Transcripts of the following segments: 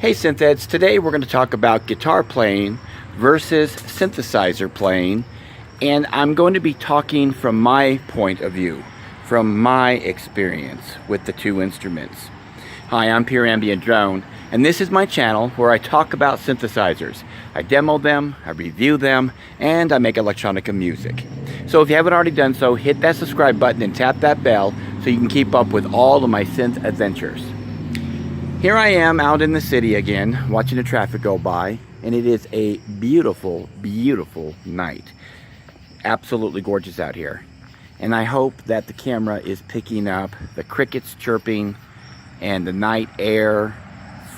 Hey Synthheads, today we're going to talk about guitar playing versus synthesizer playing, and I'm going to be talking from my point of view, from my experience with the two instruments. Hi, I'm Pure Ambient Drone, and this is my channel where I talk about synthesizers. I demo them, I review them, and I make electronica music. So if you haven't already done so, hit that subscribe button and tap that bell so you can keep up with all of my synth adventures. Here I am out in the city again, watching the traffic go by, and it is a beautiful, beautiful night. Absolutely gorgeous out here. And I hope that the camera is picking up the crickets chirping and the night air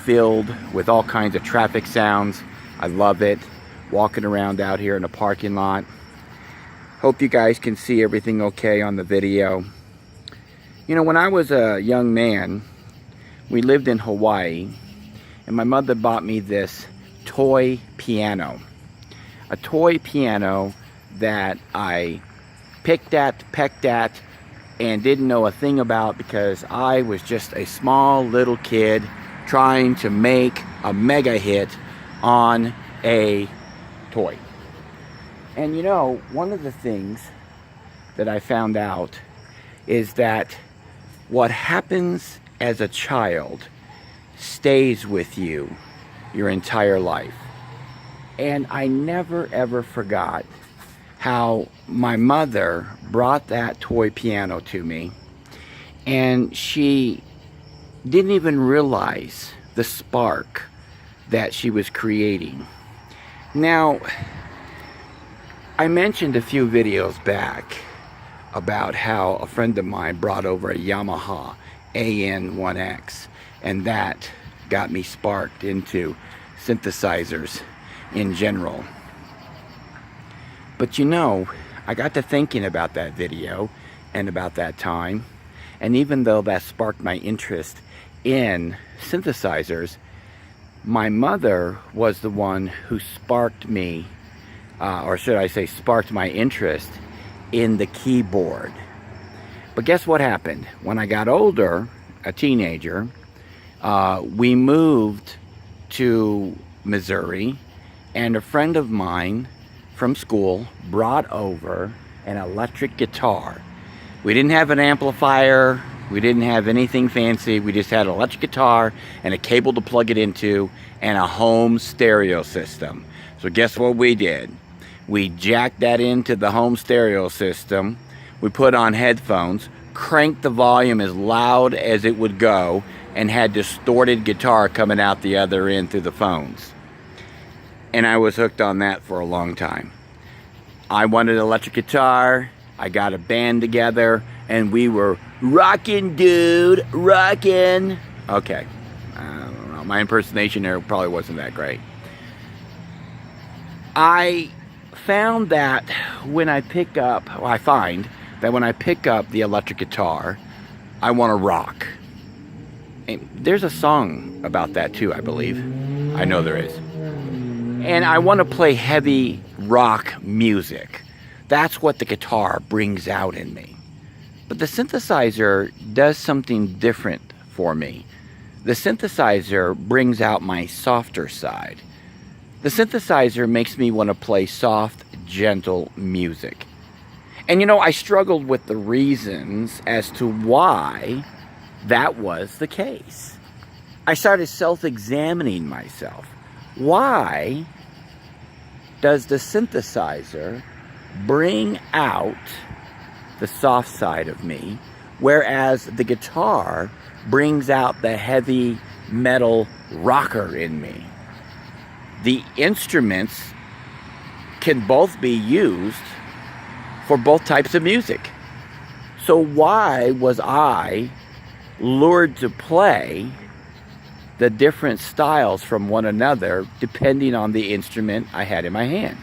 filled with all kinds of traffic sounds. I love it. Walking around out here in the parking lot. Hope you guys can see everything okay on the video. You know, when I was a young man, we lived in Hawaii, and my mother bought me this toy piano. A toy piano that I picked at, pecked at, and didn't know a thing about because I was just a small little kid trying to make a mega hit on a toy. And you know, one of the things that I found out is that what happens as a child stays with you your entire life. And I never ever forgot how my mother brought that toy piano to me, and she didn't even realize the spark that she was creating. Now, I mentioned a few videos back about how a friend of mine brought over a Yamaha AN1X, and that got me sparked into synthesizers in general. But you know, I got to thinking about that video and about that time, and even though that sparked my interest in synthesizers, my mother was the one who sparked me, or should I say sparked my interest in the keyboard. But guess what happened? When I got older, a teenager, we moved to Missouri, and a friend of mine from school brought over an electric guitar. We didn't have an amplifier, we didn't have anything fancy, we just had an electric guitar and a cable to plug it into and a home stereo system. So guess what we did? We jacked that into the home stereo system. We put on headphones, cranked the volume as loud as it would go, and had distorted guitar coming out the other end through the phones. And I was hooked on that for a long time. I wanted an electric guitar, I got a band together, and we were rockin', dude, rockin'. Okay, I don't know, my impersonation there probably wasn't that great. I found that when I pick up, well, I find that when I pick up the electric guitar, I want to rock. And there's a song about that too, I believe. I know there is. And I want to play heavy rock music. That's what the guitar brings out in me. But the synthesizer does something different for me. The synthesizer brings out my softer side. The synthesizer makes me want to play soft, gentle music. And you know, I struggled with the reasons as to why that was the case. I started self-examining myself. Why does the synthesizer bring out the soft side of me, whereas the guitar brings out the heavy metal rocker in me? The instruments can both be used for both types of music. So why was I lured to play the different styles from one another depending on the instrument I had in my hand?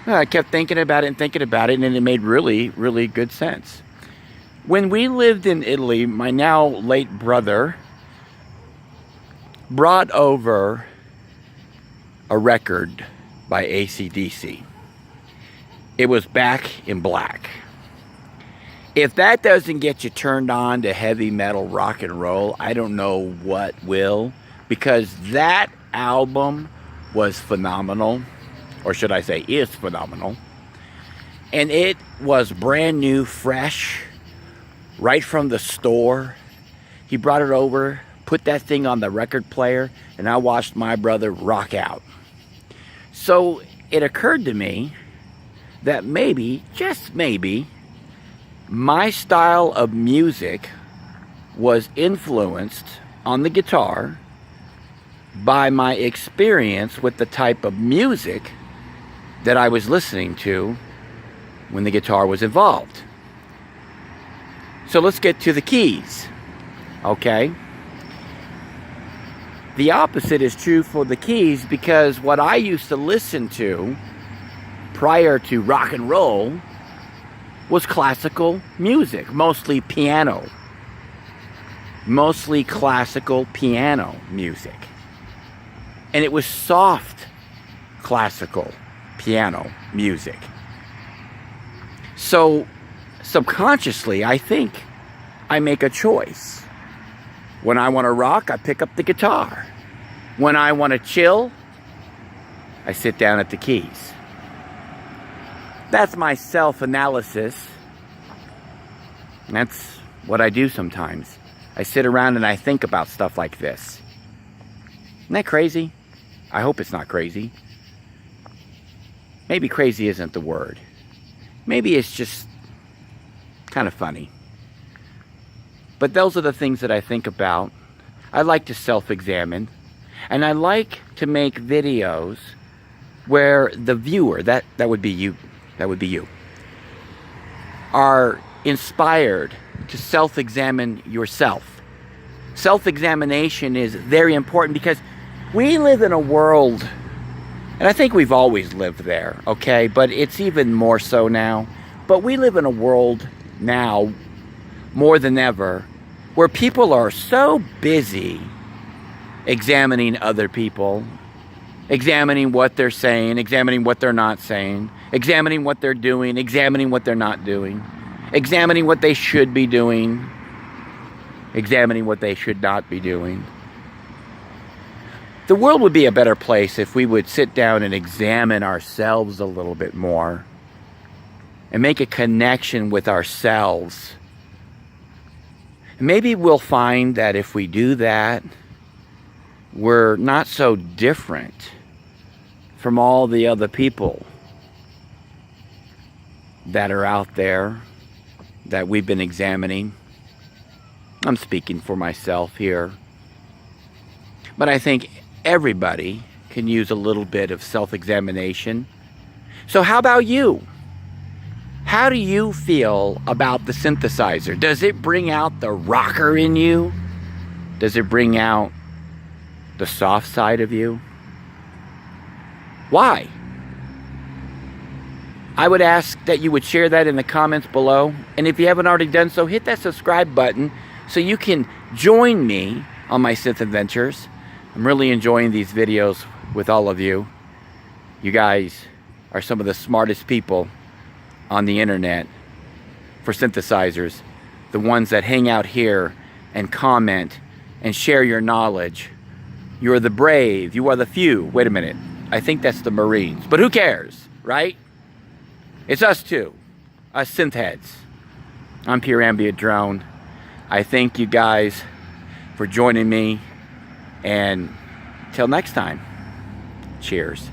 I kept thinking about it, and it made really, really good sense. When we lived in Italy, my now late brother brought over a record by AC/DC. It was Back in Black. If that doesn't get you turned on to heavy metal rock and roll, I don't know what will. because that album was phenomenal, or should I say is phenomenal. And it was brand new, fresh, right from the store. He brought it over, put that thing on the record player, and I watched my brother rock out. So it occurred to me that maybe, just maybe, my style of music was influenced on the guitar by my experience with the type of music that I was listening to when the guitar was involved. So let's get to the keys, okay? The opposite is true for the keys, because what I used to listen to prior to rock and roll was classical music, mostly piano. Mostly classical piano music. And it was soft classical piano music. So subconsciously, I think I make a choice. When I want to rock, I pick up the guitar. When I want to chill, I sit down at the keys. That's my self-analysis. That's what I do sometimes. I sit around and I think about stuff like this. Isn't that crazy? I hope it's not crazy. Maybe crazy isn't the word. Maybe it's just kind of funny. But those are the things that I think about. I like to self-examine. And I like to make videos where the viewer, that would be you, are inspired to self-examine yourself. Self-examination is very important because we live in a world, and I think we've always lived there, okay? But it's even more so now. But we live in a world now, more than ever, where people are so busy examining other people, examining what they're saying, examining what they're not saying, examining what they're doing, examining what they're not doing, examining what they should be doing, examining what they should not be doing. The world would be a better place if we would sit down and examine ourselves a little bit more and make a connection with ourselves. Maybe we'll find that if we do that, we're not so different from all the other people that are out there that we've been examining. I'm speaking for myself here. But I think everybody can use a little bit of self-examination. So how about you? How do you feel about the synthesizer? Does it bring out the rocker in you? Does it bring out the soft side of you? Why? I would ask that you would share that in the comments below. And if you haven't already done so, hit that subscribe button so you can join me on my synth adventures. I'm really enjoying these videos with all of you. You guys are some of the smartest people on the internet for synthesizers. The ones that hang out here and comment and share your knowledge. You are the brave. You are the few. Wait a minute. I think that's the Marines. But who cares, right? It's us too. Us synth heads. I'm Pure Ambient Drone. I thank you guys for joining me. And till next time, cheers.